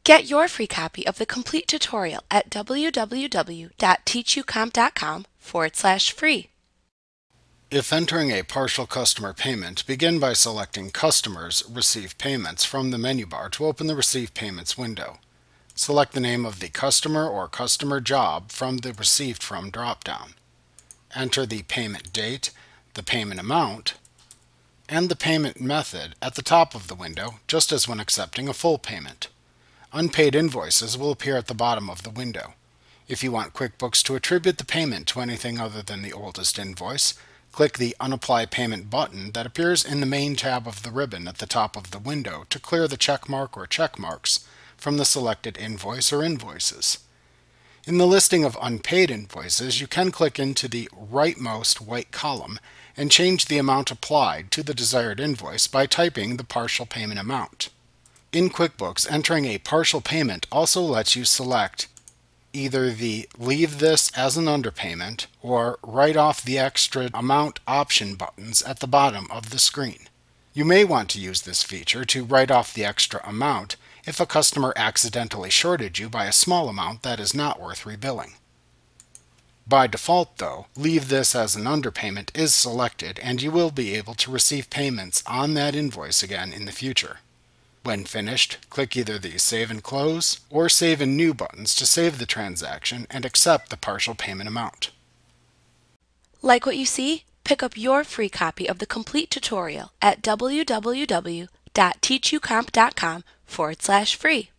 Get your free copy of the complete tutorial at www.teachucomp.com/free. If entering a partial customer payment, begin by selecting Customers Receive Payments from the menu bar to open the Receive Payments window. Select the name of the customer or customer job from the Received From dropdown. Enter the payment date, the payment amount, and the payment method at the top of the window, just as when accepting a full payment. Unpaid invoices will appear at the bottom of the window. If you want QuickBooks to attribute the payment to anything other than the oldest invoice, click the Unapply Payment button that appears in the main tab of the ribbon at the top of the window to clear the checkmark or checkmarks from the selected invoice or invoices. In the listing of unpaid invoices, you can click into the rightmost white column and change the amount applied to the desired invoice by typing the partial payment amount. In QuickBooks, entering a partial payment also lets you select either the Leave This as an Underpayment or Write Off the Extra Amount option buttons at the bottom of the screen. You may want to use this feature to write off the extra amount if a customer accidentally shorted you by a small amount that is not worth rebilling. By default, though, Leave This as an Underpayment is selected, and you will be able to receive payments on that invoice again in the future. When finished, click either the Save and Close or Save and New buttons to save the transaction and accept the partial payment amount. Like what you see? Pick up your free copy of the complete tutorial at www.teachucomp.com/free.